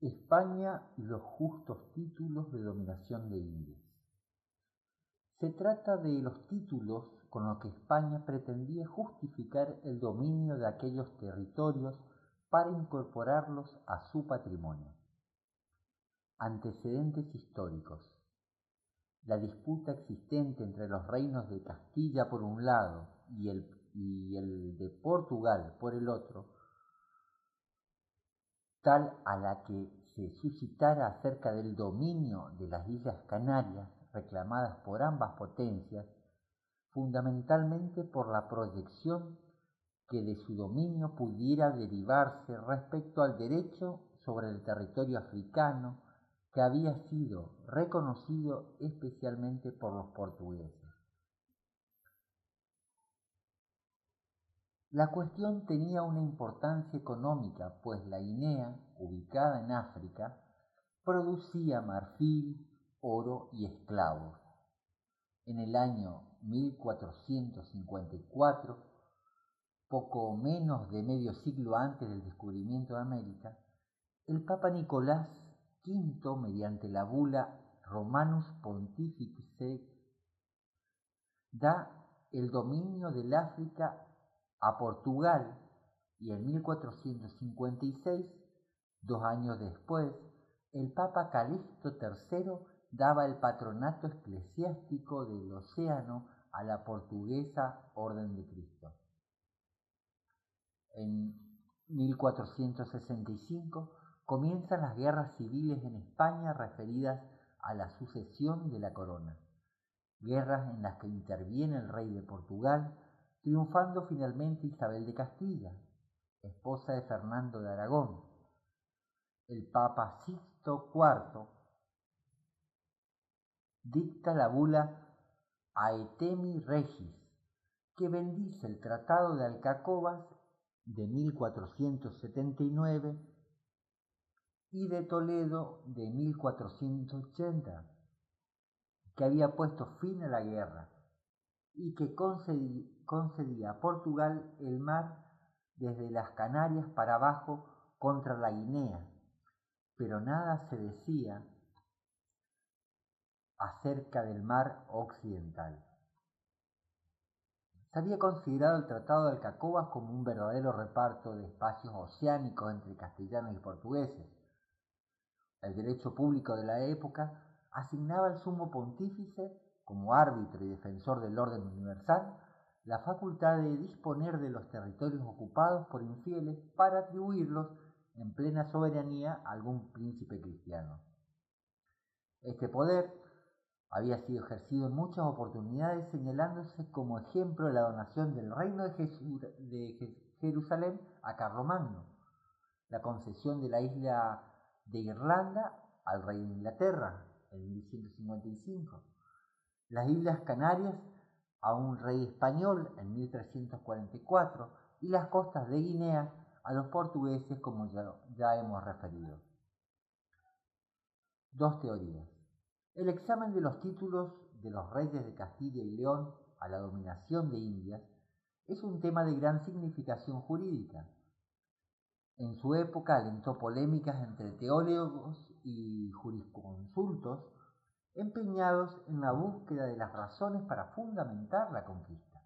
España y los justos títulos de dominación de Indias. Se trata de los títulos con los que España pretendía justificar el dominio de aquellos territorios para incorporarlos a su patrimonio. Antecedentes históricos. La disputa existente entre los reinos de Castilla por un lado y el de Portugal por el otro, tal a la que se suscitara acerca del dominio de las Islas Canarias reclamadas por ambas potencias, fundamentalmente por la proyección que de su dominio pudiera derivarse respecto al derecho sobre el territorio africano que había sido reconocido especialmente por los portugueses. La cuestión tenía una importancia económica, pues la Guinea, ubicada en África, producía marfil, oro y esclavos. En el año 1454, poco menos de medio siglo antes del descubrimiento de América, el Papa Nicolás V, mediante la bula Romanus Pontifice, da el dominio del África a Portugal y en 1456, 2 años después, el Papa Calixto III daba el patronato eclesiástico del océano a la portuguesa Orden de Cristo. En 1465 comienzan las guerras civiles en España referidas a la sucesión de la corona, guerras en las que interviene el rey de Portugal, triunfando finalmente Isabel de Castilla, esposa de Fernando de Aragón. El Papa Sixto IV dicta la bula Aetemi Regis, que bendice el Tratado de Alcacobas de 1479 y de Toledo de 1480, que había puesto fin a la guerra y que concedía a Portugal el mar desde las Canarias para abajo contra la Guinea, pero nada se decía acerca del mar occidental. Se había considerado el Tratado de Alcacobas como un verdadero reparto de espacios oceánicos entre castellanos y portugueses. El derecho público de la época asignaba al sumo pontífice, como árbitro y defensor del orden universal, la facultad de disponer de los territorios ocupados por infieles para atribuirlos en plena soberanía a algún príncipe cristiano. Este poder había sido ejercido en muchas oportunidades, señalándose como ejemplo de la donación del reino de Jerusalén a Carlomagno, la concesión de la isla de Irlanda al rey de Inglaterra en 1155, las Islas Canarias a un rey español en 1344 y las costas de Guinea a los portugueses, como ya hemos referido. Dos teorías. El examen de los títulos de los reyes de Castilla y León a la dominación de Indias es un tema de gran significación jurídica. En su época alentó polémicas entre teólogos y jurisconsultos empeñados en la búsqueda de las razones para fundamentar la conquista.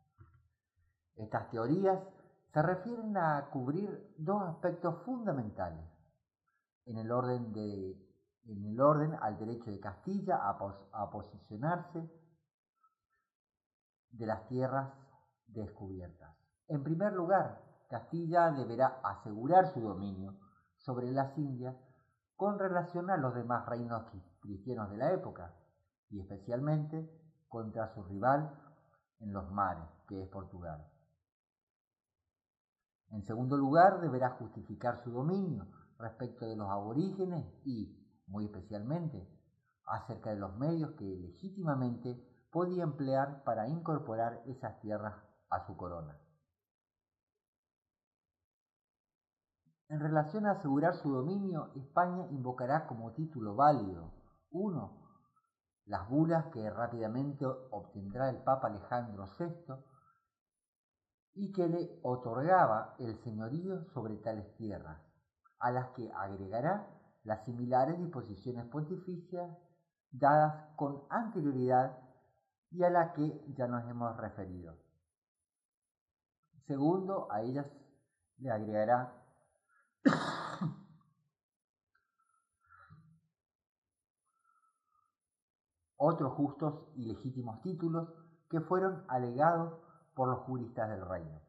Estas teorías se refieren a cubrir dos aspectos fundamentales en el orden al derecho de Castilla a posicionarse de las tierras descubiertas. En primer lugar, Castilla deberá asegurar su dominio sobre las Indias con relación a los demás reinos cristianos de la época, y especialmente contra su rival en los mares, que es Portugal. En segundo lugar, deberá justificar su dominio respecto de los aborígenes y, muy especialmente, acerca de los medios que legítimamente podía emplear para incorporar esas tierras a su corona. En relación a asegurar su dominio, España invocará como título válido 1. Las bulas que rápidamente obtendrá el Papa Alejandro VI y que le otorgaba el señorío sobre tales tierras, a las que agregará las similares disposiciones pontificias dadas con anterioridad y a la que ya nos hemos referido. Segundo, a ellas le agregará otros justos y legítimos títulos que fueron alegados por los juristas del reino.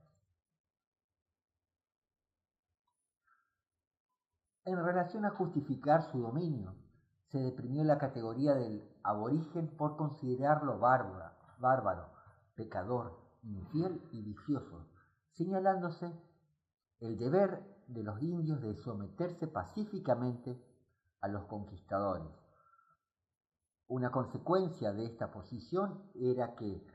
En relación a justificar su dominio, se deprimió la categoría del aborigen por considerarlo bárbaro, pecador, infiel y vicioso, señalándose el deber de los indios de someterse pacíficamente a los conquistadores. Una consecuencia de esta posición era que,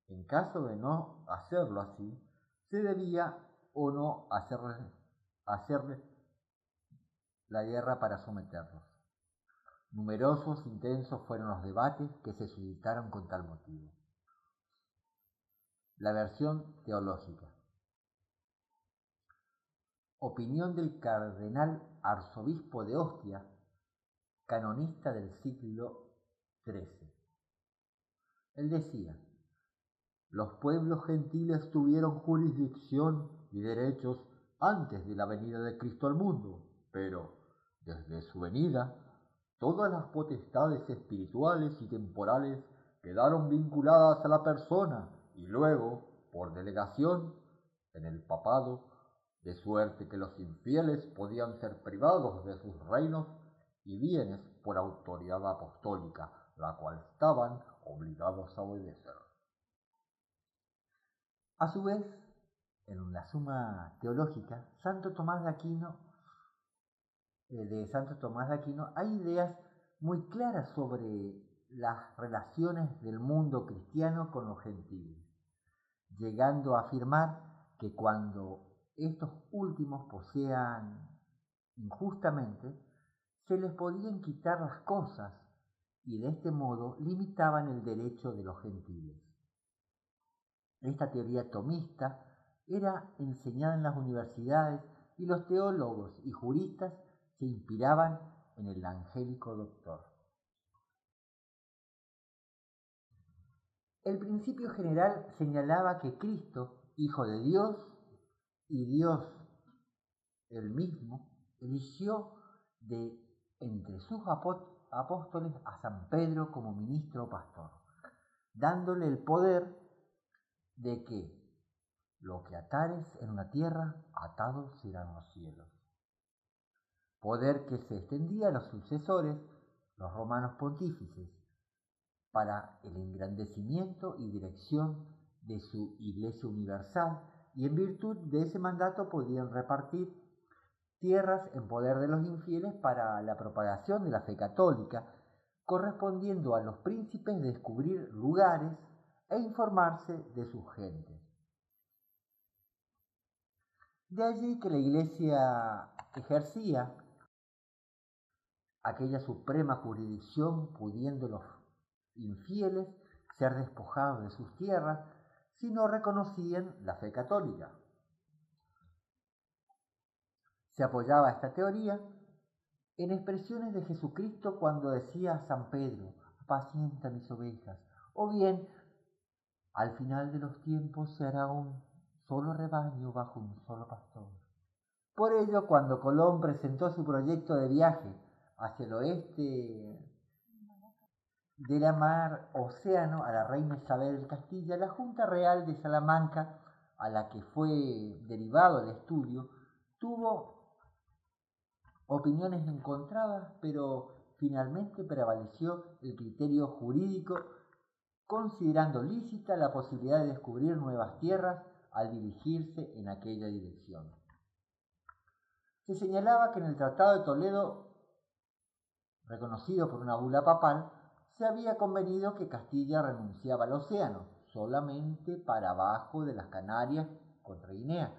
en caso de no hacerlo así, se debía o no hacerle la guerra para someterlos. Numerosos e intensos fueron los debates que se suscitaron con tal motivo. La versión teológica. Opinión del cardenal arzobispo de Ostia, canonista del siglo XIII. Él decía: los pueblos gentiles tuvieron jurisdicción y derechos antes de la venida de Cristo al mundo, pero desde su venida, todas las potestades espirituales y temporales quedaron vinculadas a la persona y luego, por delegación, en el papado, de suerte que los infieles podían ser privados de sus reinos y bienes por autoridad apostólica, la cual estaban obligados a obedecer. A su vez, en la Suma Teológica, de Santo Tomás de Aquino, hay ideas muy claras sobre las relaciones del mundo cristiano con los gentiles, llegando a afirmar que cuando estos últimos posean injustamente, se les podían quitar las cosas y de este modo limitaban el derecho de los gentiles. Esta teoría tomista era enseñada en las universidades y los teólogos y juristas se inspiraban en el angélico doctor. El principio general señalaba que Cristo, Hijo de Dios y Dios él mismo, eligió de entre sus apóstoles a San Pedro como ministro o pastor, dándole el poder de que lo que atares en la tierra, atados serán los cielos. Poder que se extendía a los sucesores, los romanos pontífices, para el engrandecimiento y dirección de su Iglesia universal, y en virtud de ese mandato podían repartir tierras en poder de los infieles para la propagación de la fe católica, correspondiendo a los príncipes descubrir lugares e informarse de sus gentes. De allí que la Iglesia ejercía aquella suprema jurisdicción, pudiendo los infieles ser despojados de sus tierras si no reconocían la fe católica. Se apoyaba esta teoría en expresiones de Jesucristo cuando decía a San Pedro: apacienta mis ovejas, o bien, al final de los tiempos se hará un solo rebaño bajo un solo pastor. Por ello, cuando Colón presentó su proyecto de viaje hacia el oeste de la mar Océano a la reina Isabel de Castilla, la Junta Real de Salamanca, a la que fue derivado el estudio, tuvo opiniones encontradas, pero finalmente prevaleció el criterio jurídico, considerando lícita la posibilidad de descubrir nuevas tierras al dirigirse en aquella dirección. Se señalaba que en el Tratado de Toledo, reconocido por una bula papal, se había convenido que Castilla renunciaba al océano, solamente para abajo de las Canarias contra Guinea,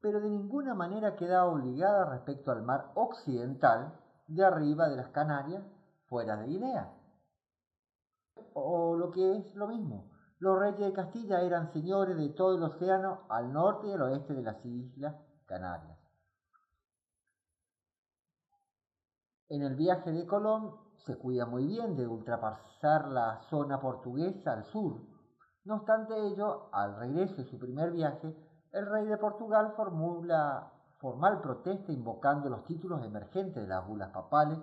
pero de ninguna manera quedaba obligada respecto al mar occidental de arriba de las Canarias, fuera de Guinea. O lo que es lo mismo, los reyes de Castilla eran señores de todo el océano al norte y al oeste de las islas Canarias. En el viaje de Colón se cuida muy bien de ultrapasar la zona portuguesa al sur. No obstante ello, al regreso de su primer viaje, el rey de Portugal formula formal protesta invocando los títulos emergentes de las bulas papales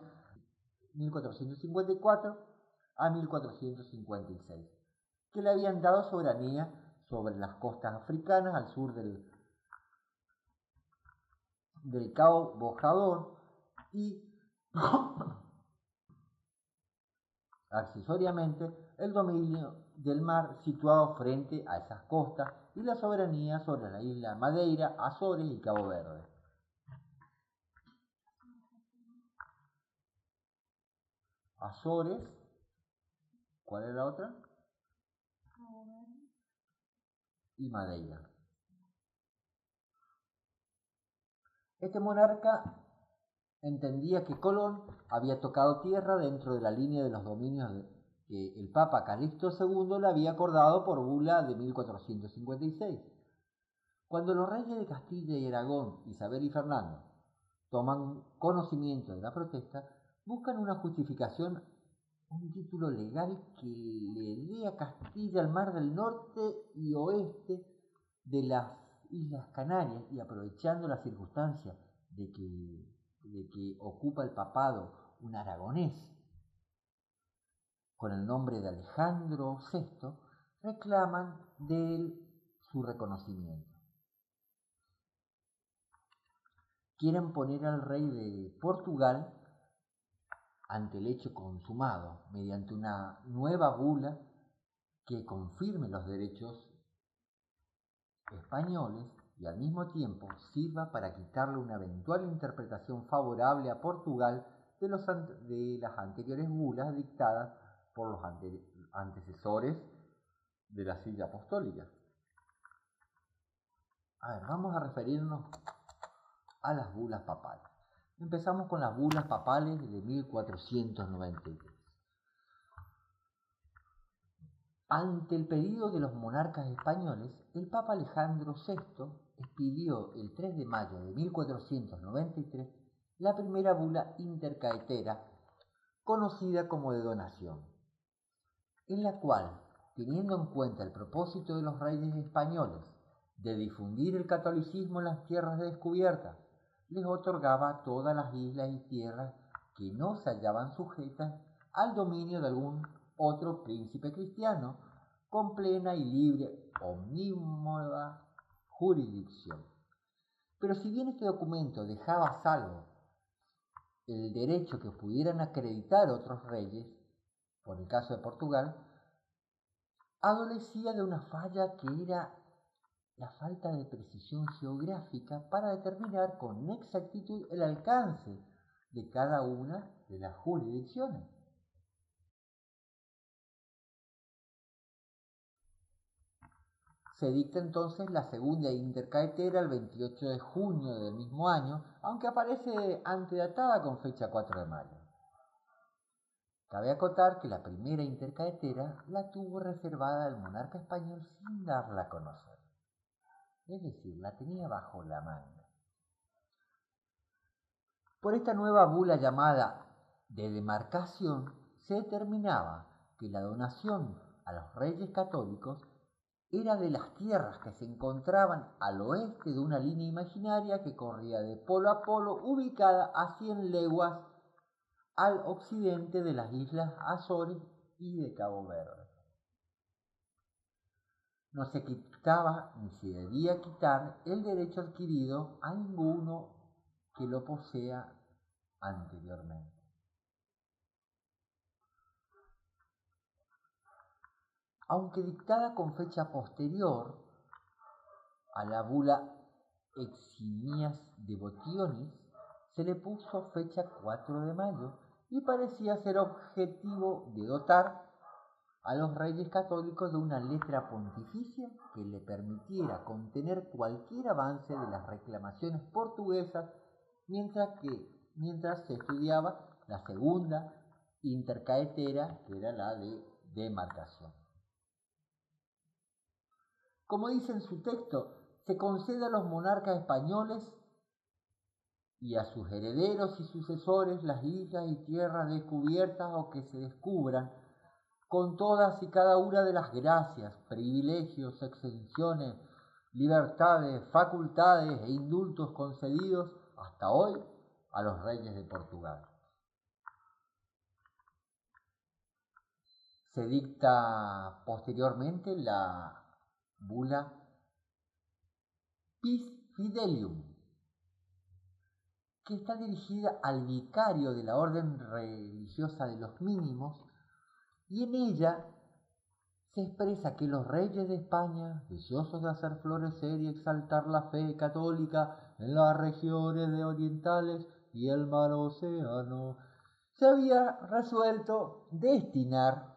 1454 a 1456, que le habían dado soberanía sobre las costas africanas al sur del Cabo Bojador y accesoriamente el dominio del mar situado frente a esas costas y la soberanía sobre la isla Madeira, Azores y Cabo Verde. Azores, ¿cuál es la otra? Y Madeira. Este monarca entendía que Colón había tocado tierra dentro de la línea de los dominios que el Papa Calixto II le había acordado por bula de 1456. Cuando los reyes de Castilla y Aragón, Isabel y Fernando, toman conocimiento de la protesta, buscan una justificación, un título legal que le dé a Castilla el mar del norte y oeste de las Islas Canarias, y aprovechando la circunstancia de que ocupa el papado un aragonés con el nombre de Alejandro VI, reclaman de él su reconocimiento. Quieren poner al rey de Portugal ante el hecho consumado mediante una nueva bula que confirme los derechos españoles y al mismo tiempo sirva para quitarle una eventual interpretación favorable a Portugal de las anteriores bulas dictadas por los antecesores de la Silla Apostólica. Vamos a referirnos a las bulas papales. Empezamos con las bulas papales de 1493. Ante el pedido de los monarcas españoles, el Papa Alejandro VI expidió el 3 de mayo de 1493 la primera bula intercaetera, conocida como de donación, en la cual, teniendo en cuenta el propósito de los reyes españoles de difundir el catolicismo en las tierras descubiertas, les otorgaba todas las islas y tierras que no se hallaban sujetas al dominio de algún otro príncipe cristiano, con plena y libre omnímoda jurisdicción. Pero si bien este documento dejaba a salvo el derecho que pudieran acreditar otros reyes, por el caso de Portugal, adolecía de una falla que era la falta de precisión geográfica para determinar con exactitud el alcance de cada una de las jurisdicciones. Se dicta entonces la segunda intercaetera el 28 de junio del mismo año, aunque aparece antedatada con fecha 4 de mayo. Cabe acotar que la primera intercaetera la tuvo reservada el monarca español sin darla a conocer, es decir, la tenía bajo la manga. Por esta nueva bula llamada de demarcación se determinaba que la donación a los reyes católicos era de las tierras que se encontraban al oeste de una línea imaginaria que corría de polo a polo, ubicada a 100 leguas al occidente de las islas Azores y de Cabo Verde. No se quitaba ni se debía quitar el derecho adquirido a ninguno que lo posea anteriormente. Aunque dictada con fecha posterior a la bula Eximias Devotionis, se le puso fecha 4 de mayo y parecía ser objetivo de dotar a los reyes católicos de una letra pontificia que le permitiera contener cualquier avance de las reclamaciones portuguesas mientras se estudiaba la segunda intercaetera, que era la de demarcación. Como dice en su texto, se concede a los monarcas españoles y a sus herederos y sucesores las islas y tierras descubiertas o que se descubran, con todas y cada una de las gracias, privilegios, exenciones, libertades, facultades e indultos concedidos hasta hoy a los reyes de Portugal. Se dicta posteriormente la bula Pis Fidelium, que está dirigida al vicario de la orden religiosa de los mínimos, y en ella se expresa que los reyes de España, deseosos de hacer florecer y exaltar la fe católica en las regiones de orientales y el mar océano, se había resuelto destinar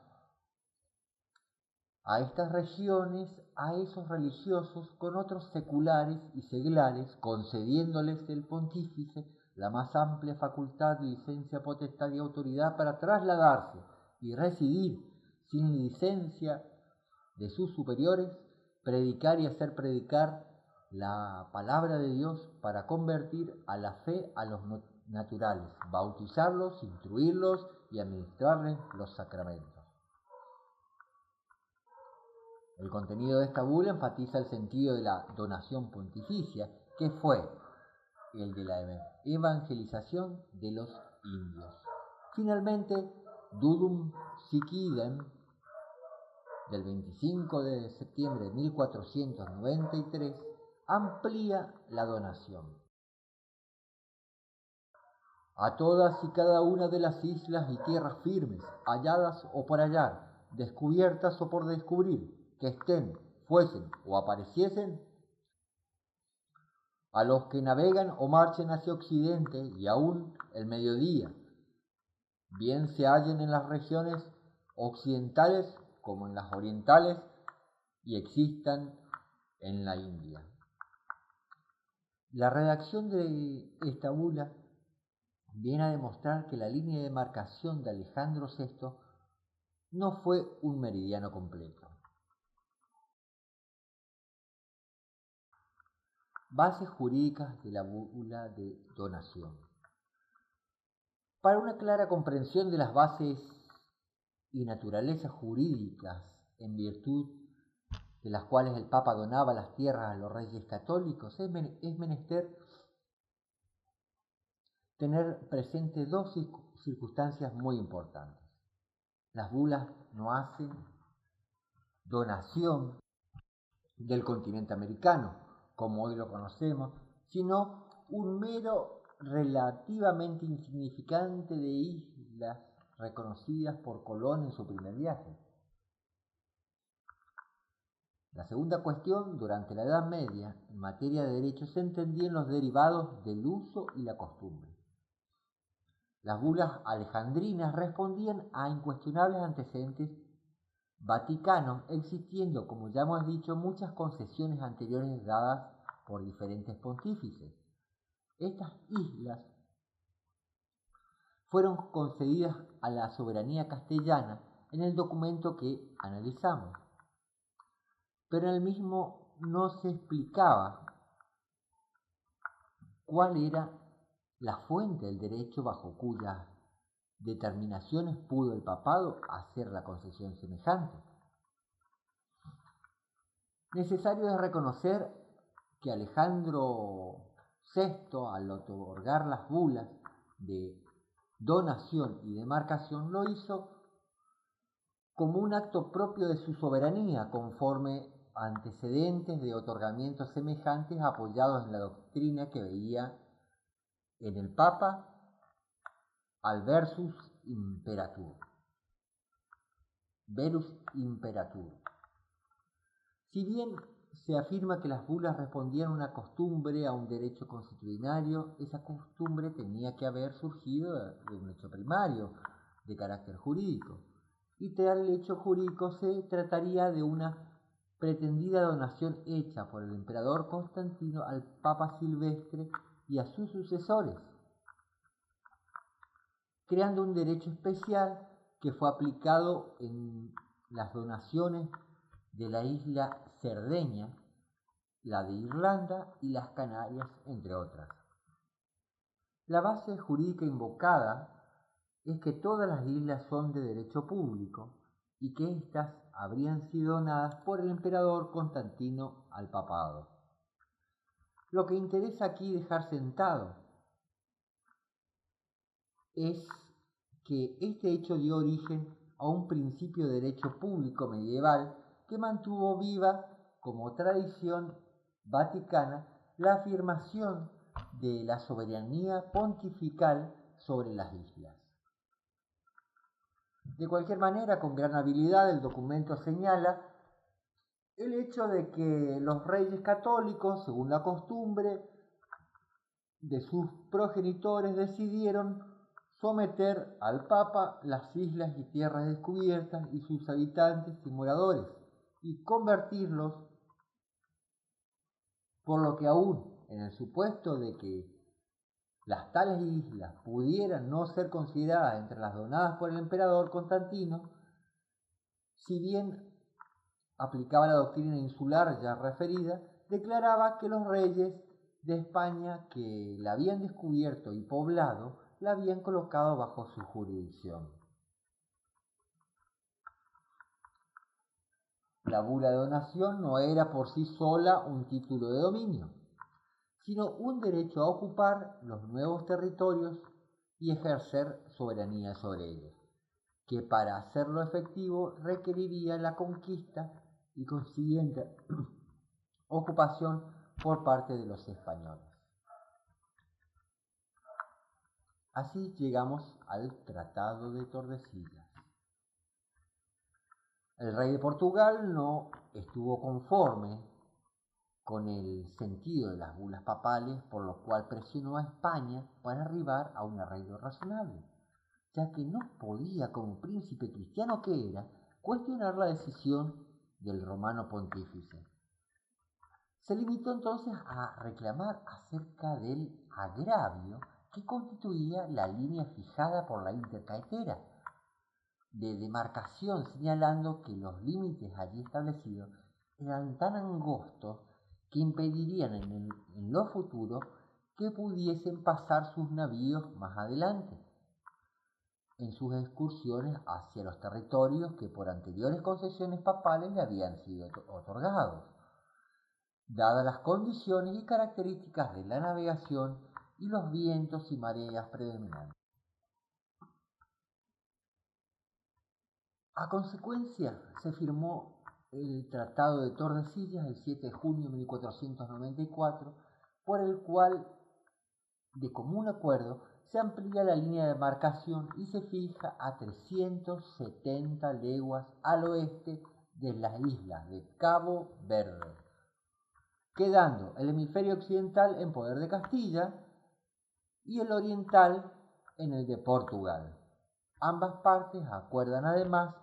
a estas regiones a esos religiosos con otros seculares y seglares, concediéndoles el pontífice la más amplia facultad, licencia, potestad y autoridad para trasladarse y residir sin licencia de sus superiores, predicar y hacer predicar la palabra de Dios para convertir a la fe a los naturales, bautizarlos, instruirlos y administrarles los sacramentos. El contenido de esta bula enfatiza el sentido de la donación pontificia, que fue el de la evangelización de los indios. Finalmente, Dudum Siquidem, del 25 de septiembre de 1493, amplía la donación a todas y cada una de las islas y tierras firmes, halladas o por hallar, descubiertas o por descubrir, que estén, fuesen o apareciesen, a los que navegan o marchen hacia occidente y aún el mediodía, bien se hallen en las regiones occidentales como en las orientales y existan en la India. La redacción de esta bula viene a demostrar que la línea de demarcación de Alejandro VI no fue un meridiano completo. Bases jurídicas de la bula de donación. Para una clara comprensión de las bases y naturalezas jurídicas en virtud de las cuales el Papa donaba las tierras a los reyes católicos, es menester tener presente dos circunstancias muy importantes. Las bulas no hacen donación del continente americano, como hoy lo conocemos, sino un mero relativamente insignificante de islas reconocidas por Colón en su primer viaje. La segunda cuestión, durante la Edad Media, en materia de derecho, se entendían los derivados del uso y la costumbre. Las bulas alejandrinas respondían a incuestionables antecedentes vaticanos, existiendo, como ya hemos dicho, muchas concesiones anteriores dadas por diferentes pontífices. Estas islas fueron concedidas a la soberanía castellana en el documento que analizamos, pero en el mismo no se explicaba cuál era la fuente del derecho bajo cuyas determinaciones pudo el papado hacer la concesión semejante. Necesario es reconocer que Alejandro VI, al otorgar las bulas de donación y demarcación, lo hizo como un acto propio de su soberanía, conforme a antecedentes de otorgamientos semejantes apoyados en la doctrina que veía en el Papa al verus imperatur. Si bien se afirma que las bulas respondían a una costumbre, a un derecho consuetudinario, esa costumbre tenía que haber surgido de un hecho primario, de carácter jurídico. Y tal hecho jurídico se trataría de una pretendida donación hecha por el emperador Constantino al Papa Silvestre y a sus sucesores, creando un derecho especial que fue aplicado en las donaciones de la isla Cerdeña, la de Irlanda y las Canarias, entre otras. La base jurídica invocada es que todas las islas son de derecho público y que éstas habrían sido donadas por el emperador Constantino al papado. Lo que interesa aquí dejar sentado es que este hecho dio origen a un principio de derecho público medieval que mantuvo viva como tradición vaticana la afirmación de la soberanía pontifical sobre las islas. De cualquier manera, con gran habilidad, el documento señala el hecho de que los reyes católicos, según la costumbre de sus progenitores, decidieron someter al Papa las islas y tierras descubiertas y sus habitantes y moradores, y convertirlos, por lo que aún en el supuesto de que las tales islas pudieran no ser consideradas entre las donadas por el emperador Constantino, si bien aplicaba la doctrina insular ya referida, declaraba que los reyes de España que la habían descubierto y poblado la habían colocado bajo su jurisdicción. La bula de donación no era por sí sola un título de dominio, sino un derecho a ocupar los nuevos territorios y ejercer soberanía sobre ellos, que para hacerlo efectivo requeriría la conquista y consiguiente ocupación por parte de los españoles. Así llegamos al Tratado de Tordesillas. El rey de Portugal no estuvo conforme con el sentido de las bulas papales, por lo cual presionó a España para arribar a un arreglo razonable, ya que no podía, como príncipe cristiano que era, cuestionar la decisión del romano pontífice. Se limitó entonces a reclamar acerca del agravio que constituía la línea fijada por la intercaetera de demarcación, señalando que los límites allí establecidos eran tan angostos que impedirían en lo futuro que pudiesen pasar sus navíos más adelante en sus excursiones hacia los territorios que por anteriores concesiones papales le habían sido otorgados, dadas las condiciones y características de la navegación y los vientos y mareas predominantes. A consecuencia, se firmó el Tratado de Tordesillas el 7 de junio de 1494, por el cual, de común acuerdo, se amplía la línea de demarcación y se fija a 370 leguas al oeste de las islas de Cabo Verde, quedando el hemisferio occidental en poder de Castilla y el oriental en el de Portugal. Ambas partes acuerdan además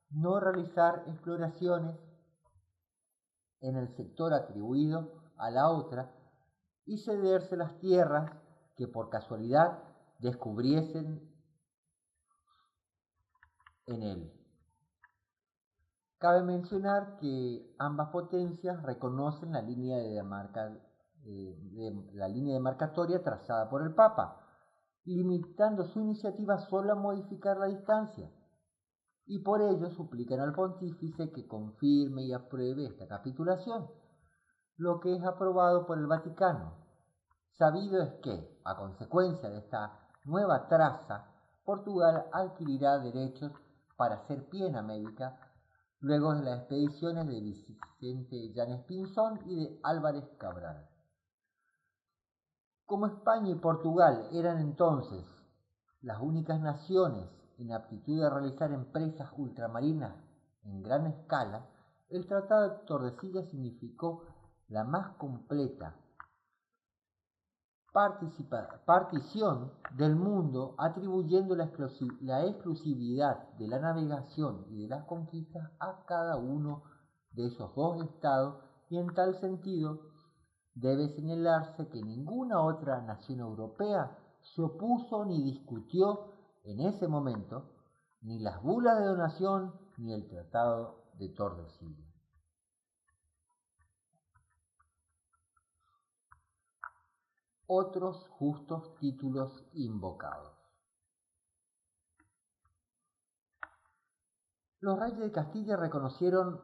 no realizar exploraciones en el sector atribuido a la otra y cederse las tierras que por casualidad descubriesen en él. Cabe mencionar que ambas potencias reconocen la línea demarcatoria trazada por el Papa, limitando su iniciativa solo a modificar la distancia, y por ello suplican al pontífice que confirme y apruebe esta capitulación, lo que es aprobado por el Vaticano. Sabido es que, a consecuencia de esta nueva traza, Portugal adquirirá derechos para hacer pie en América luego de las expediciones de Vicente Llanes Pinzón y de Álvarez Cabral. Como España y Portugal eran entonces las únicas naciones en aptitud de realizar empresas ultramarinas en gran escala, el Tratado de Tordesillas significó la más completa partición del mundo, atribuyendo la exclusividad de la navegación y de las conquistas a cada uno de esos dos estados, y en tal sentido debe señalarse que ninguna otra nación europea se opuso ni discutió en ese momento ni las bulas de donación ni el Tratado de Tordesillas. otros justos títulos invocados. Los reyes de Castilla reconocieron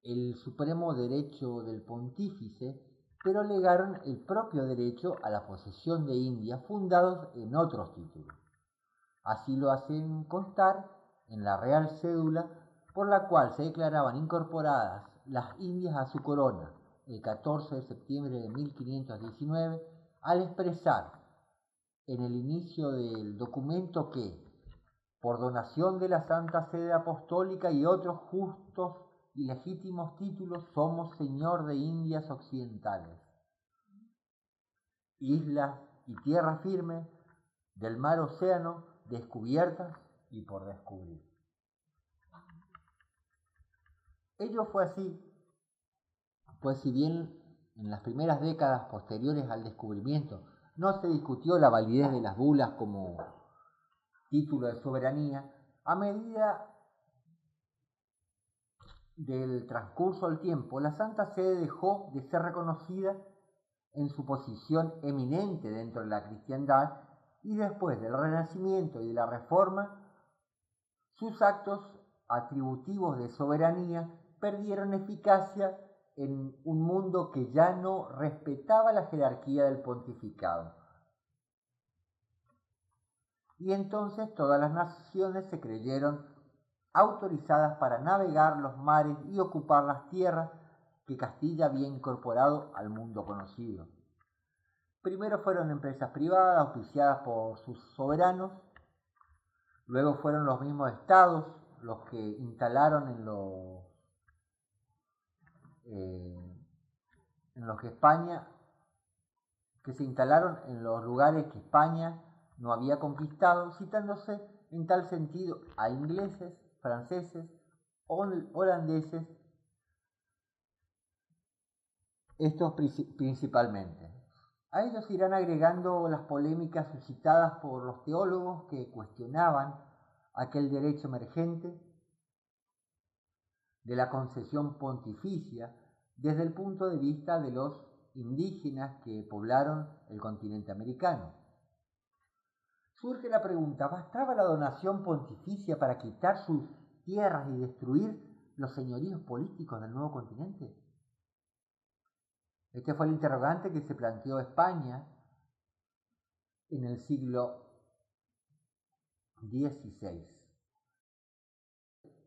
el supremo derecho del pontífice, pero legaron el propio derecho a la posesión de India fundados en otros títulos. Así lo hacen constar en la Real Cédula, por la cual se declaraban incorporadas las Indias a su corona el 14 de septiembre de 1519, al expresar en el inicio del documento que, por donación de la Santa Sede Apostólica y otros justos y legítimos títulos, somos señor de Indias Occidentales, islas y tierra firme, del mar océano, descubiertas y por descubrir. Ello fue así, pues si bien en las primeras décadas posteriores al descubrimiento no se discutió la validez de las bulas como título de soberanía, a medida del transcurso del tiempo, la Santa Sede dejó de ser reconocida en su posición eminente dentro de la cristiandad, y después del Renacimiento y de la Reforma, sus actos atributivos de soberanía perdieron eficacia en un mundo que ya no respetaba la jerarquía del pontificado. Y entonces todas las naciones se creyeron autorizadas para navegar los mares y ocupar las tierras que Castilla había incorporado al mundo conocido. Primero fueron empresas privadas auspiciadas por sus soberanos, luego fueron los mismos estados los que instalaron en los que España, que se instalaron en los lugares que España no había conquistado, citándose en tal sentido a ingleses, franceses, holandeses, estos principalmente. A ellos irán agregando las polémicas suscitadas por los teólogos que cuestionaban aquel derecho emergente de la concesión pontificia desde el punto de vista de los indígenas que poblaron el continente americano. Surge la pregunta, ¿bastaba la donación pontificia para quitar sus tierras y destruir los señoríos políticos del nuevo continente? Este fue el interrogante que se planteó España en el siglo XVI,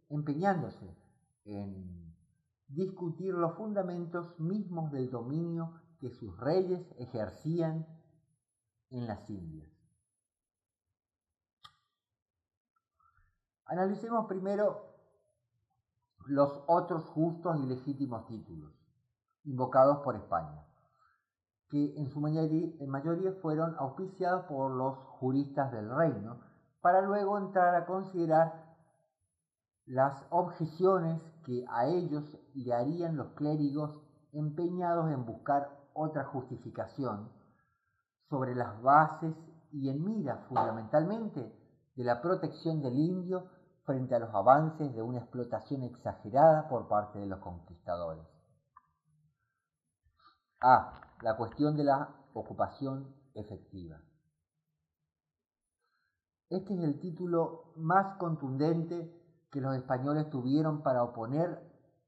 empeñándose en discutir los fundamentos mismos del dominio que sus reyes ejercían en las Indias. Analicemos primero los otros justos y legítimos títulos invocados por España, que en su mayoría fueron auspiciados por los juristas del reino, para luego entrar a considerar las objeciones que a ellos le harían los clérigos empeñados en buscar otra justificación sobre las bases y en mira fundamentalmente de la protección del indio frente a los avances de una explotación exagerada por parte de los conquistadores. La cuestión de la ocupación efectiva. Este es el título más contundente que los españoles tuvieron para oponer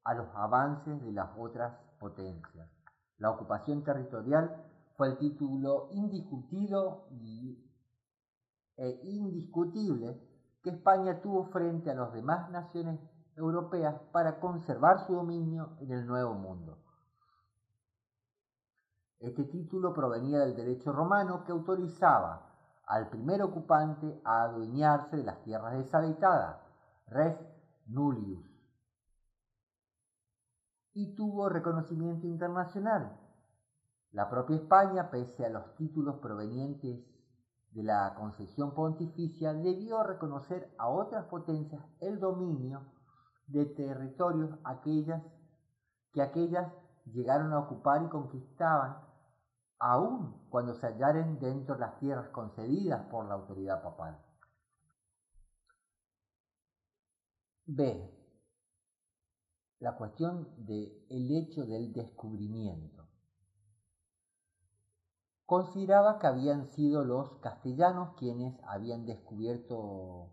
a los avances de las otras potencias. La ocupación territorial fue el título indiscutido e indiscutible que España tuvo frente a las demás naciones europeas para conservar su dominio en el Nuevo Mundo. Este título provenía del derecho romano que autorizaba al primer ocupante a adueñarse de las tierras deshabitadas, res nullius, y tuvo reconocimiento internacional. La propia España, pese a los títulos provenientes de la concesión pontificia, debió reconocer a otras potencias el dominio de territorios que aquellas llegaron a ocupar y conquistaban, aun cuando se hallaren dentro de las tierras concedidas por la autoridad papal. B. La cuestión del hecho del descubrimiento. consideraba que habían sido los castellanos quienes habían descubierto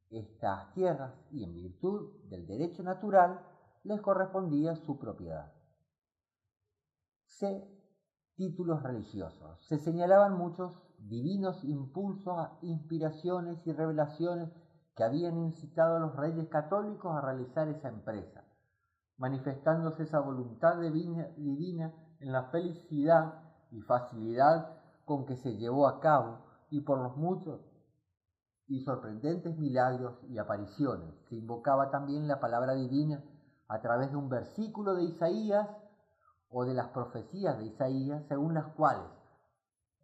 estas tierras y en virtud del derecho natural les correspondía su propiedad. C. Títulos religiosos. Se señalaban muchos divinos impulsos, inspiraciones y revelaciones que habían incitado a los reyes católicos a realizar esa empresa, manifestándose esa voluntad divina en la felicidad y facilidad con que se llevó a cabo y por los muchos y sorprendentes milagros y apariciones. Se invocaba también la palabra divina a través de un versículo de Isaías o de las profecías de Isaías, según las cuales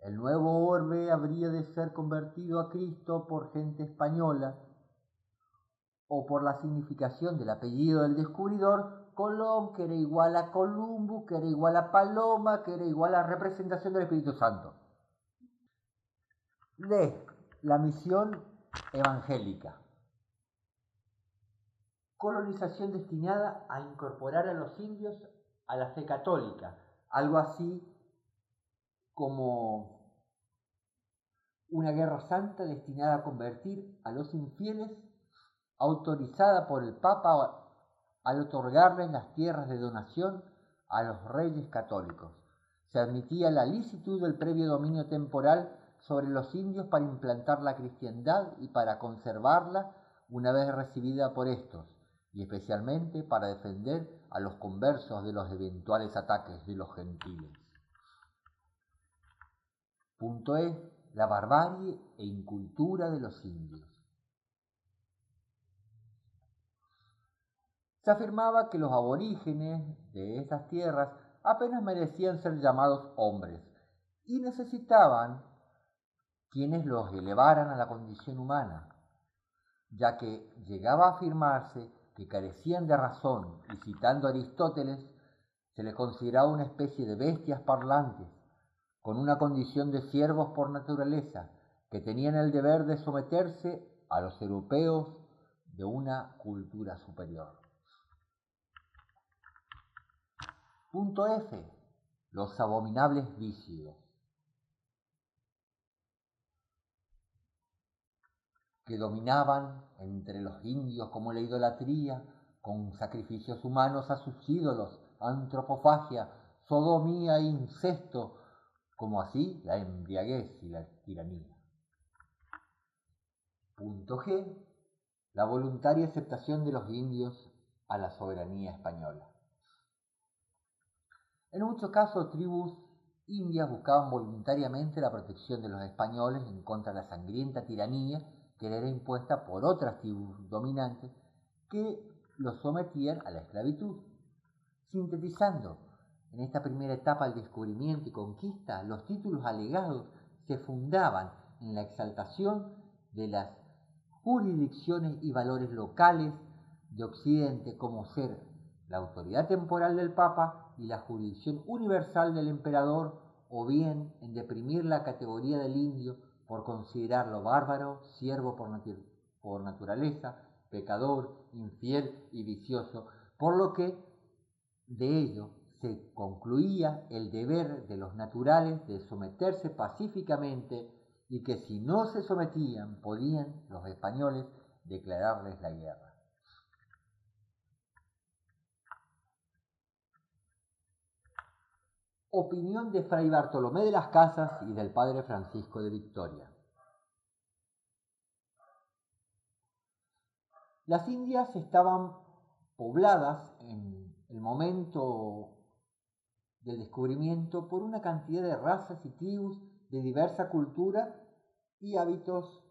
el nuevo orbe habría de ser convertido a Cristo por gente española, o por la significación del apellido del descubridor, Colón, que era igual a Columbus, que era igual a Paloma, que era igual a representación del Espíritu Santo. D. La misión evangélica. Colonización destinada a incorporar a los indios a la fe católica, algo así como una guerra santa destinada a convertir a los infieles, autorizada por el Papa al otorgarles las tierras de donación a los reyes católicos. Se admitía la licitud del previo dominio temporal sobre los indios para implantar la cristiandad y para conservarla una vez recibida por estos, y especialmente para defender a los conversos de los eventuales ataques de los gentiles. Punto E. La barbarie e incultura de los indios. Se afirmaba que los aborígenes de esas tierras apenas merecían ser llamados hombres y necesitaban quienes los elevaran a la condición humana, ya que llegaba a afirmarse que carecían de razón y, citando a Aristóteles, se les consideraba una especie de bestias parlantes, con una condición de siervos por naturaleza, que tenían el deber de someterse a los europeos de una cultura superior. Punto F. Los abominables vicios, que dominaban entre los indios, como la idolatría, con sacrificios humanos a sus ídolos, antropofagia, sodomía e incesto, como así la embriaguez y la tiranía. Punto G. La voluntaria aceptación de los indios a la soberanía española. En muchos casos, tribus indias buscaban voluntariamente la protección de los españoles en contra de la sangrienta tiranía que le era impuesta por otras tribus dominantes que los sometían a la esclavitud. Sintetizando, en esta primera etapa del descubrimiento y conquista, los títulos alegados se fundaban en la exaltación de las jurisdicciones y valores locales de Occidente, como ser la autoridad temporal del Papa y la jurisdicción universal del emperador, o bien en deprimir la categoría del indio por considerarlo bárbaro, siervo por naturaleza, pecador, infiel y vicioso, por lo que de ello se concluía el deber de los naturales de someterse pacíficamente y que si no se sometían podían los españoles declararles la guerra. Opinión de Fray Bartolomé de las Casas y del Padre Francisco de Victoria. Las Indias estaban pobladas en el momento del descubrimiento por una cantidad de razas y tribus de diversa cultura y hábitos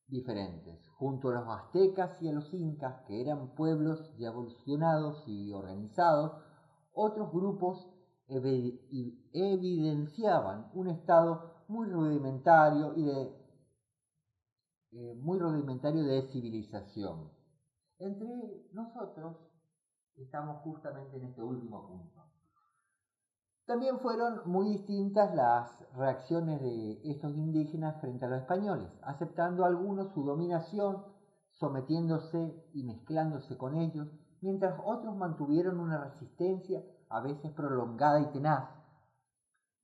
diferentes, junto a los aztecas y a los incas, que eran pueblos ya evolucionados y organizados. Otros grupos evidenciaban un estado muy rudimentario de civilización. Entre nosotros estamos justamente en este último punto. También fueron muy distintas las reacciones de estos indígenas frente a los españoles, aceptando algunos su dominación, sometiéndose y mezclándose con ellos, mientras otros mantuvieron una resistencia a veces prolongada y tenaz,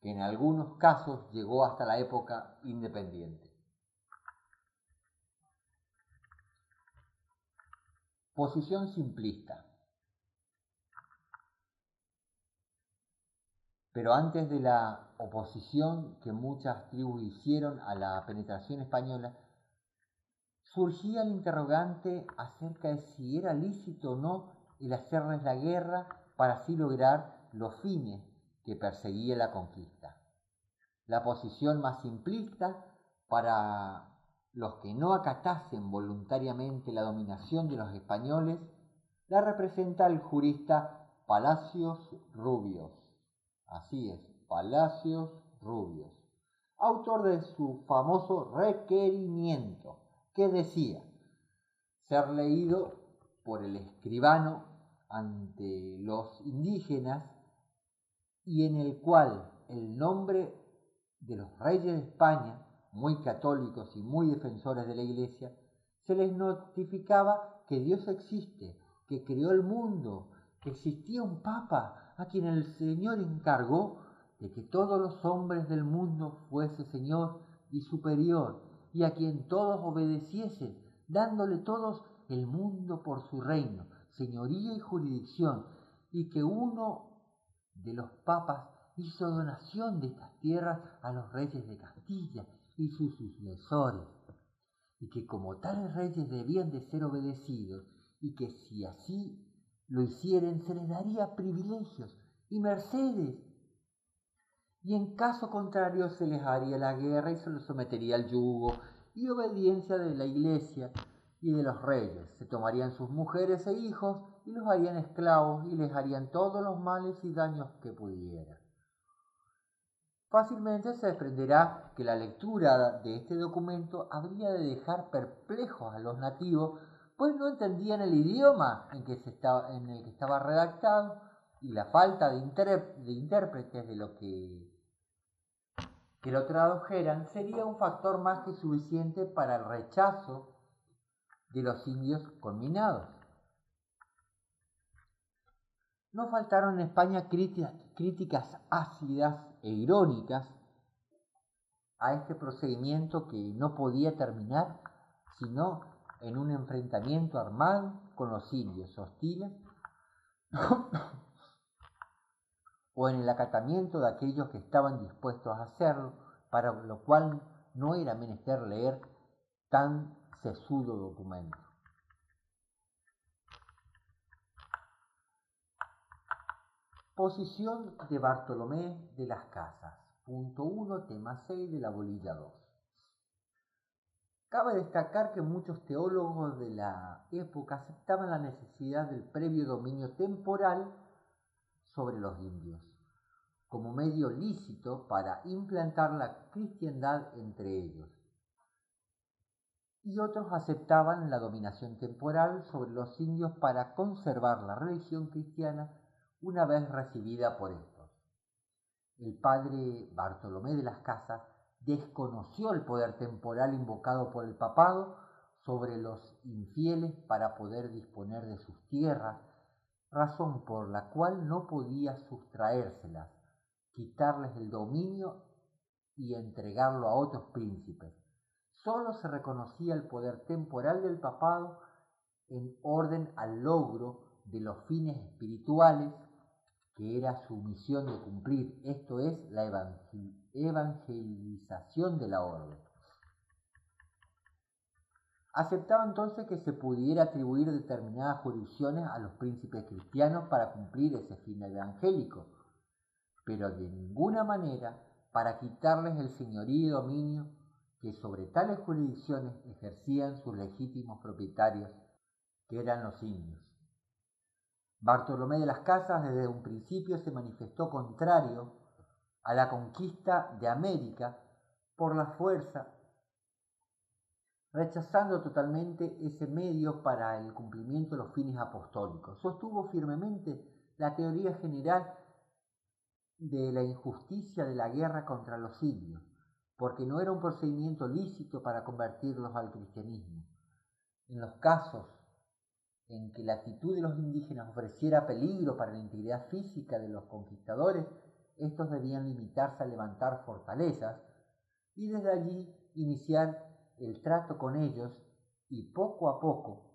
que en algunos casos llegó hasta la época independiente. Posición simplista. Pero antes de la oposición que muchas tribus hicieron a la penetración española, surgía el interrogante acerca de si era lícito o no el hacerles la guerra para así lograr los fines que perseguía la conquista. La posición más simplista para los que no acatasen voluntariamente la dominación de los españoles la representa el jurista Palacios Rubios. Así es, Palacios Rubios, autor de su famoso requerimiento, que decía ser leído por el escribano ante los indígenas y en el cual el nombre de los reyes de España, muy católicos y muy defensores de la Iglesia, se les notificaba que Dios existe, que creó el mundo, que existía un Papa a quien el Señor encargó de que todos los hombres del mundo fuese Señor y superior, y a quien todos obedeciesen, dándole todos el mundo por su reino, señoría y jurisdicción, y que uno de los papas hizo donación de estas tierras a los reyes de Castilla y sus sucesores, y que como tales reyes debían de ser obedecidos, y que si así lo hicieren se les daría privilegios y mercedes, y en caso contrario se les haría la guerra y se les sometería al yugo y obediencia de la Iglesia y de los reyes. Se tomarían sus mujeres e hijos y los harían esclavos y les harían todos los males y daños que pudieran. Fácilmente se desprenderá que la lectura de este documento habría de dejar perplejos a los nativos, pues no entendían el idioma en el que estaba redactado, y la falta de intérpretes de lo que lo tradujeran sería un factor más que suficiente para el rechazo de los indios conminados. No faltaron en España críticas ácidas e irónicas a este procedimiento que no podía terminar sino en un enfrentamiento armado con los indios hostiles o en el acatamiento de aquellos que estaban dispuestos a hacerlo, para lo cual no era menester leer tan sesudo documento. Posición de Bartolomé de las Casas. Punto 1, tema 6 de la bolilla 2. Cabe destacar que muchos teólogos de la época aceptaban la necesidad del previo dominio temporal sobre los indios, como medio lícito para implantar la cristiandad entre ellos. Y otros aceptaban la dominación temporal sobre los indios para conservar la religión cristiana una vez recibida por estos. El padre Bartolomé de las Casas desconoció el poder temporal invocado por el papado sobre los infieles para poder disponer de sus tierras, razón por la cual no podía sustraérselas, quitarles el dominio y entregarlo a otros príncipes. Solo se reconocía el poder temporal del papado en orden al logro de los fines espirituales que era su misión de cumplir, esto es, la evangelización de la orden. Aceptaba entonces que se pudiera atribuir determinadas jurisdicciones a los príncipes cristianos para cumplir ese fin evangélico, pero de ninguna manera para quitarles el señorío y dominio que sobre tales jurisdicciones ejercían sus legítimos propietarios, que eran los indios. Bartolomé de las Casas desde un principio se manifestó contrario a la conquista de América por la fuerza, rechazando totalmente ese medio para el cumplimiento de los fines apostólicos. Sostuvo firmemente la teoría general de la injusticia de la guerra contra los indios, porque no era un procedimiento lícito para convertirlos al cristianismo. En los casos en que la actitud de los indígenas ofreciera peligro para la integridad física de los conquistadores, estos debían limitarse a levantar fortalezas y desde allí iniciar el trato con ellos y poco a poco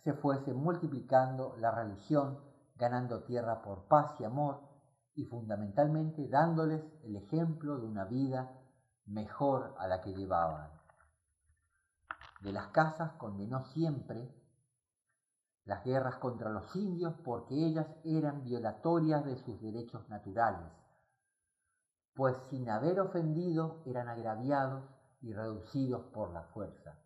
se fuese multiplicando la religión, ganando tierra por paz y amor y fundamentalmente dándoles el ejemplo de una vida mejor a la que llevaban. De las Casas condenó siempre las guerras contra los indios porque ellas eran violatorias de sus derechos naturales, pues sin haber ofendido eran agraviados y reducidos por la fuerza,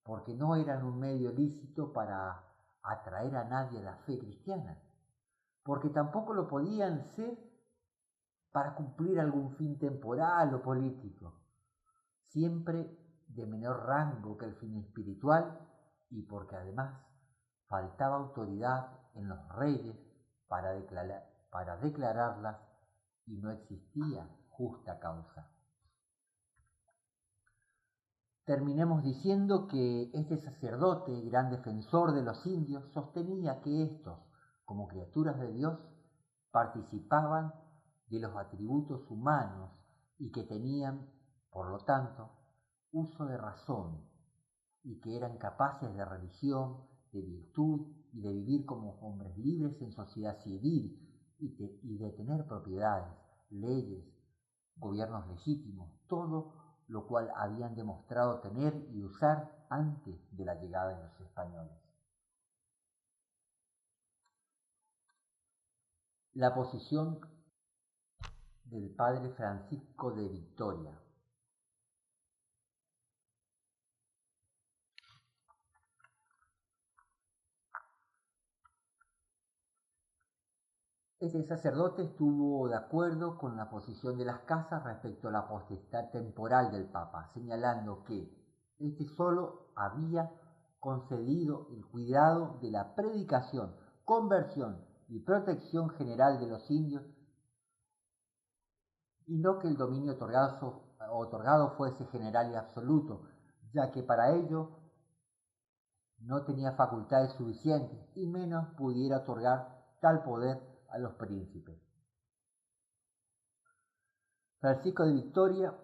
porque no eran un medio lícito para atraer a nadie a la fe cristiana, porque tampoco lo podían ser para cumplir algún fin temporal o político, siempre de menor rango que el fin espiritual, y porque además faltaba autoridad en los reyes para declararlas y no existía justa causa. Terminemos diciendo que este sacerdote, gran defensor de los indios, sostenía que estos, como criaturas de Dios, participaban de los atributos humanos y que tenían, por lo tanto, uso de razón y que eran capaces de religión, de virtud y de vivir como hombres libres en sociedad civil y de tener propiedades, leyes, gobiernos legítimos, todo lo cual habían demostrado tener y usar antes de la llegada de los españoles. La posición del padre Francisco de Vitoria. Este sacerdote estuvo de acuerdo con la posición de las Casas respecto a la potestad temporal del Papa, señalando que éste solo había concedido el cuidado de la predicación, conversión y protección general de los indios, y no que el dominio otorgado fuese general y absoluto, ya que para ello no tenía facultades suficientes y menos pudiera otorgar tal poder a los príncipes. Francisco de Vitoria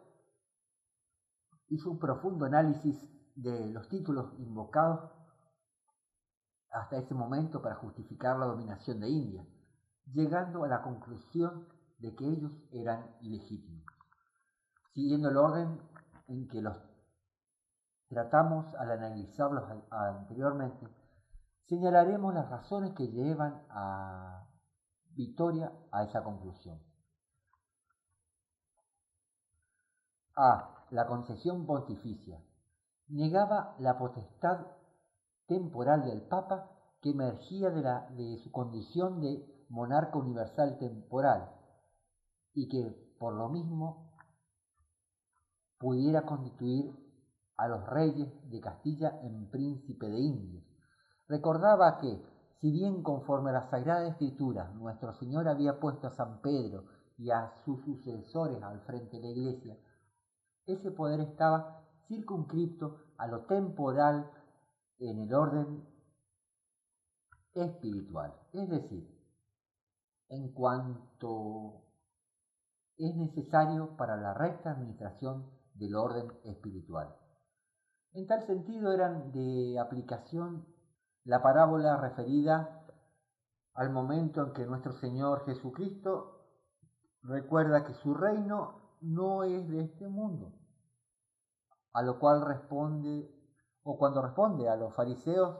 hizo un profundo análisis de los títulos invocados hasta ese momento para justificar la dominación de India, llegando a la conclusión de que ellos eran ilegítimos. Siguiendo el orden en que los tratamos al analizarlos anteriormente, señalaremos las razones que llevan a Vitoria a esa conclusión. A. La concesión pontificia. Negaba la potestad temporal del Papa que emergía de su condición de monarca universal temporal y que por lo mismo pudiera constituir a los reyes de Castilla en príncipe de indios. Recordaba que, si bien conforme a la Sagrada Escritura nuestro Señor había puesto a San Pedro y a sus sucesores al frente de la Iglesia, ese poder estaba circunscripto a lo temporal en el orden espiritual, es decir, en cuanto es necesario para la recta administración del orden espiritual. En tal sentido eran de aplicación la parábola referida al momento en que nuestro Señor Jesucristo recuerda que su reino no es de este mundo, a lo cual responde, o cuando responde a los fariseos,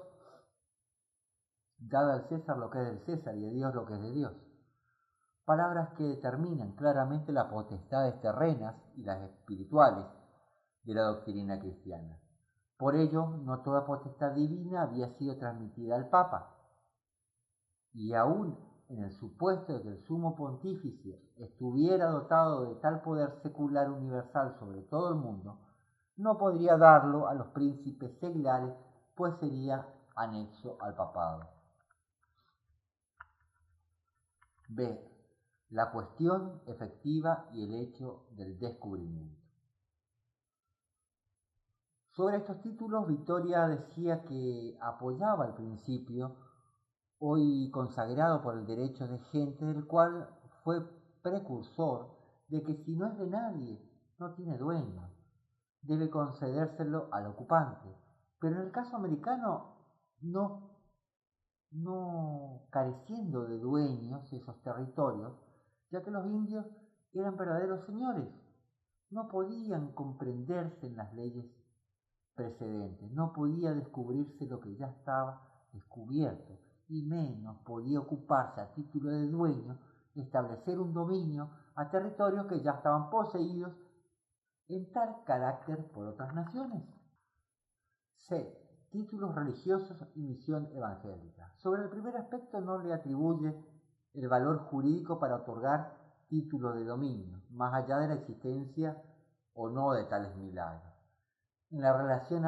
dad al César lo que es del César y a Dios lo que es de Dios. Palabras que determinan claramente las potestades terrenas y las espirituales de la doctrina cristiana. Por ello, no toda potestad divina había sido transmitida al Papa, y aún en el supuesto de que el sumo pontífice estuviera dotado de tal poder secular universal sobre todo el mundo, no podría darlo a los príncipes seglares, pues sería anexo al papado. B. La cuestión efectiva y el hecho del descubrimiento. Sobre estos títulos, Vitoria decía que apoyaba el principio, hoy consagrado por el derecho de gente, del cual fue precursor de que si no es de nadie, no tiene dueño, debe concedérselo al ocupante. Pero en el caso americano, no careciendo de dueños esos territorios, ya que los indios eran verdaderos señores, no podían comprenderse en las leyes precedentes, no podía descubrirse lo que ya estaba descubierto, y menos podía ocuparse a título de dueño, establecer un dominio a territorios que ya estaban poseídos en tal carácter por otras naciones. C. Títulos religiosos y misión evangélica. Sobre el primer aspecto no le atribuye el valor jurídico para otorgar títulos de dominio, más allá de la existencia o no de tales milagros. En relación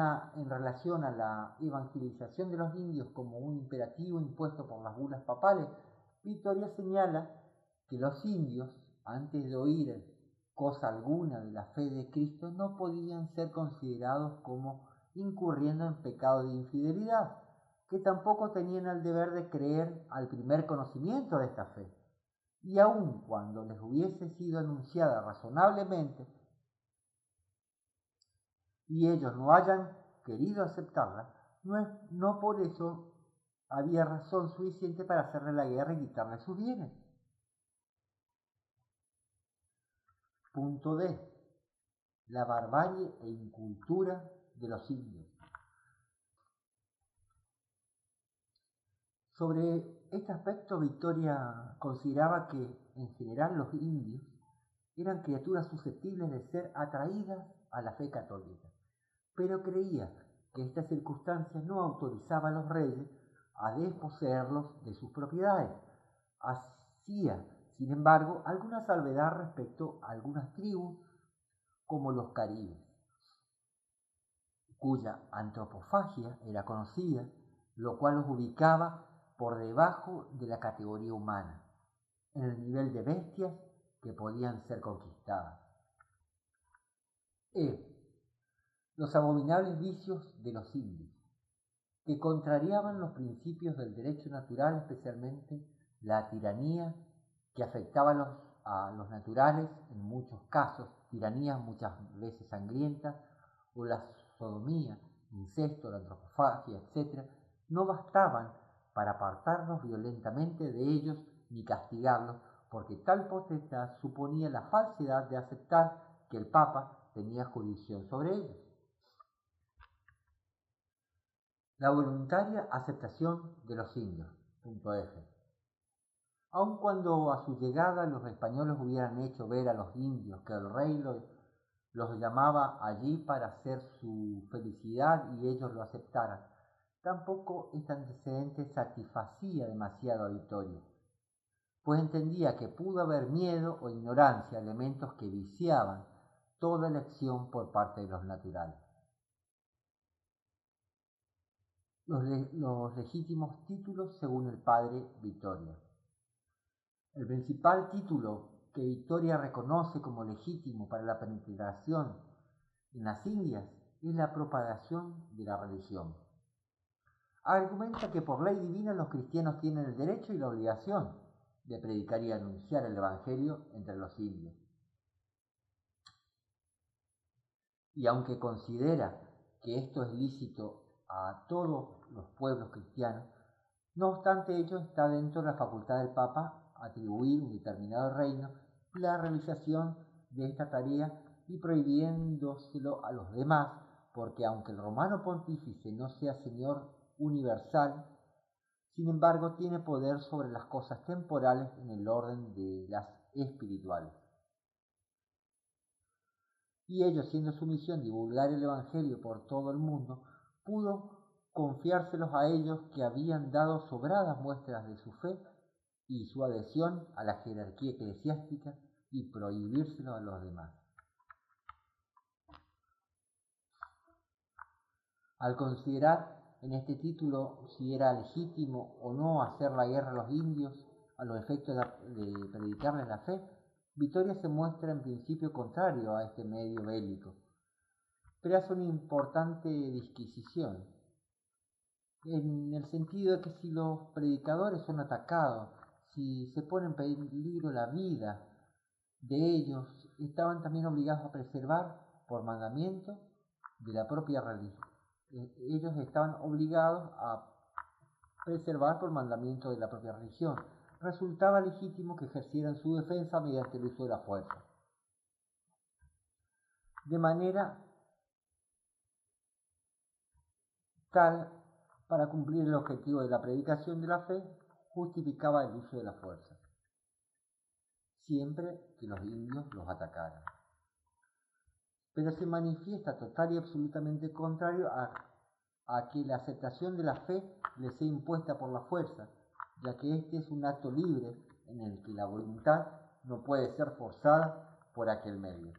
a la evangelización de los indios como un imperativo impuesto por las bulas papales, Victoria señala que los indios, antes de oír cosa alguna de la fe de Cristo, no podían ser considerados como incurriendo en pecado de infidelidad, que tampoco tenían el deber de creer al primer conocimiento de esta fe, y aun cuando les hubiese sido anunciada razonablemente y ellos no hayan querido aceptarla, no por eso había razón suficiente para hacerle la guerra y quitarle sus bienes. Punto D. La barbarie e incultura de los indios. Sobre este aspecto, Victoria consideraba que, en general, los indios eran criaturas susceptibles de ser atraídas a la fe católica, pero creía que esta circunstancia no autorizaba a los reyes a desposeerlos de sus propiedades. Hacía, sin embargo, alguna salvedad respecto a algunas tribus, como los caribes, cuya antropofagia era conocida, lo cual los ubicaba por debajo de la categoría humana, en el nivel de bestias que podían ser conquistadas. Los abominables vicios de los indios, que contrariaban los principios del derecho natural, especialmente la tiranía que afectaba a los naturales en muchos casos, tiranías muchas veces sangrientas, o la sodomía, incesto, la antropofagia, etc., no bastaban para apartarlos violentamente de ellos ni castigarlos, porque tal potestad suponía la falsedad de aceptar que el Papa tenía jurisdicción sobre ellos. La voluntaria aceptación de los indios. Punto F. Aun cuando a su llegada los españoles hubieran hecho ver a los indios que el rey los llamaba allí para hacer su felicidad y ellos lo aceptaran, tampoco este antecedente satisfacía demasiado a Victoria, pues entendía que pudo haber miedo o ignorancia, elementos que viciaban toda elección por parte de los naturales. Los legítimos títulos según el padre Victoria. El principal título que Victoria reconoce como legítimo para la penetración en las Indias es la propagación de la religión. Argumenta que por ley divina los cristianos tienen el derecho y la obligación de predicar y anunciar el Evangelio entre los indios. Y aunque considera que esto es lícito a todos los pueblos cristianos, no obstante ello está dentro de la facultad del Papa atribuir un determinado reino la realización de esta tarea y prohibiéndoselo a los demás, porque aunque el romano pontífice no sea señor universal, sin embargo tiene poder sobre las cosas temporales en el orden de las espirituales. Y ello, siendo su misión divulgar el Evangelio por todo el mundo, pudo confiárselos a ellos que habían dado sobradas muestras de su fe y su adhesión a la jerarquía eclesiástica y prohibírselo a los demás. Al considerar en este título si era legítimo o no hacer la guerra a los indios a los efectos de predicarles la fe, Victoria se muestra en principio contrario a este medio bélico, pero hace una importante disquisición, en el sentido de que si los predicadores son atacados, si se pone en peligro la vida de ellos estaban también obligados a preservar por mandamiento de la propia religión. Ellos estaban obligados a preservar por mandamiento de la propia religión. Resultaba legítimo que ejercieran su defensa mediante el uso de la fuerza. De manera tal, para cumplir el objetivo de la predicación de la fe, justificaba el uso de la fuerza, siempre que los indios los atacaran. Pero se manifiesta total y absolutamente contrario a que la aceptación de la fe les sea impuesta por la fuerza, ya que este es un acto libre en el que la voluntad no puede ser forzada por aquel medio.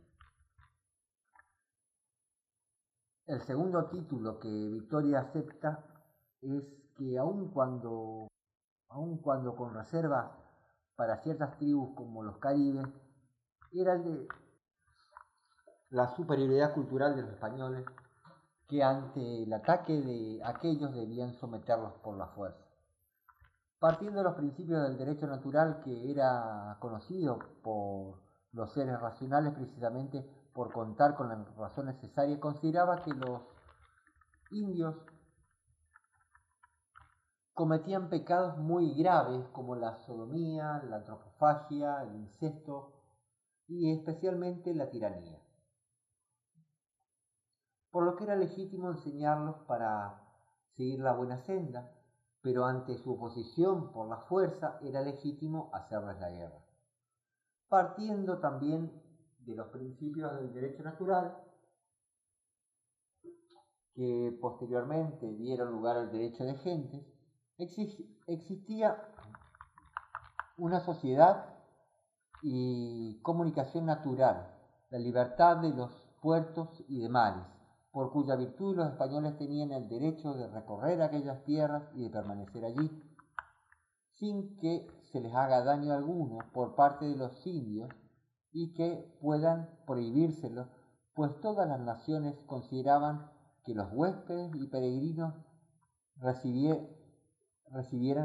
El segundo título que Vittoria acepta es que aun cuando con reservas para ciertas tribus como los caribes, era el de la superioridad cultural de los españoles, que ante el ataque de aquellos debían someterlos por la fuerza. Partiendo de los principios del derecho natural, que era conocido por los seres racionales precisamente por contar con la razón necesaria, consideraba que los indios cometían pecados muy graves como la sodomía, la antropofagia, el incesto y especialmente la tiranía. Por lo que era legítimo enseñarlos para seguir la buena senda, pero ante su oposición por la fuerza era legítimo hacerles la guerra. Partiendo también de los principios del derecho natural, que posteriormente dieron lugar al derecho de gentes, existía una sociedad y comunicación natural, la libertad de los puertos y de mares, por cuya virtud los españoles tenían el derecho de recorrer aquellas tierras y de permanecer allí, sin que se les haga daño alguno por parte de los indios y que puedan prohibírselo, pues todas las naciones consideraban que los huéspedes y peregrinos recibieran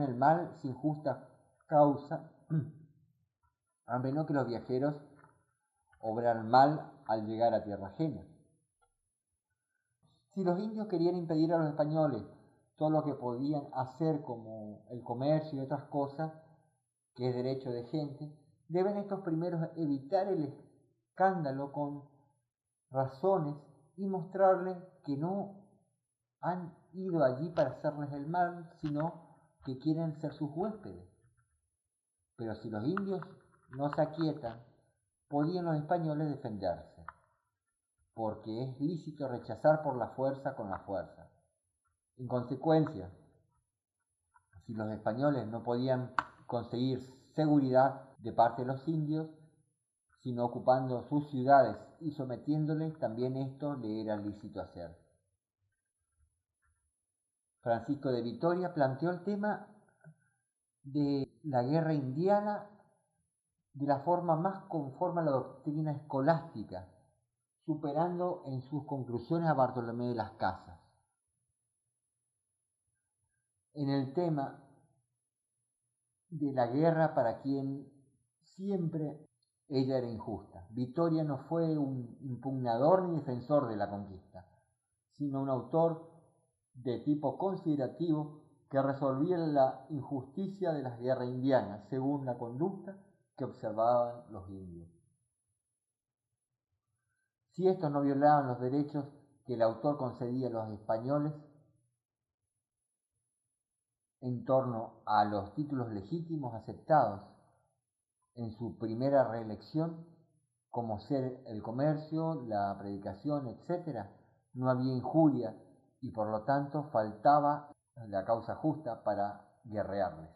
el mal sin justa causa, a menos que los viajeros obraran mal al llegar a tierra ajena. Si los indios querían impedir a los españoles todo lo que podían hacer como el comercio y otras cosas, que es derecho de gente, deben estos primeros evitar el escándalo con razones y mostrarles que no han ido allí para hacerles el mal, sino que quieren ser sus huéspedes. Pero si los indios no se aquietan, podían los españoles defenderse, porque es lícito rechazar por la fuerza con la fuerza. En consecuencia, si los españoles no podían conseguir seguridad de parte de los indios, sino ocupando sus ciudades y sometiéndoles, también esto le era lícito hacer. Francisco de Vitoria planteó el tema de la guerra indiana de la forma más conforme a la doctrina escolástica, superando en sus conclusiones a Bartolomé de las Casas. En el tema de la guerra para quien siempre ella era injusta, Vitoria no fue un impugnador ni defensor de la conquista, sino un autor de tipo considerativo que resolvía la injusticia de las guerras indianas según la conducta que observaban los indios. Si estos no violaban los derechos que el autor concedía a los españoles en torno a los títulos legítimos aceptados en su primera reelección, como ser el comercio, la predicación, etc., no había injuria y por lo tanto faltaba la causa justa para guerrearles.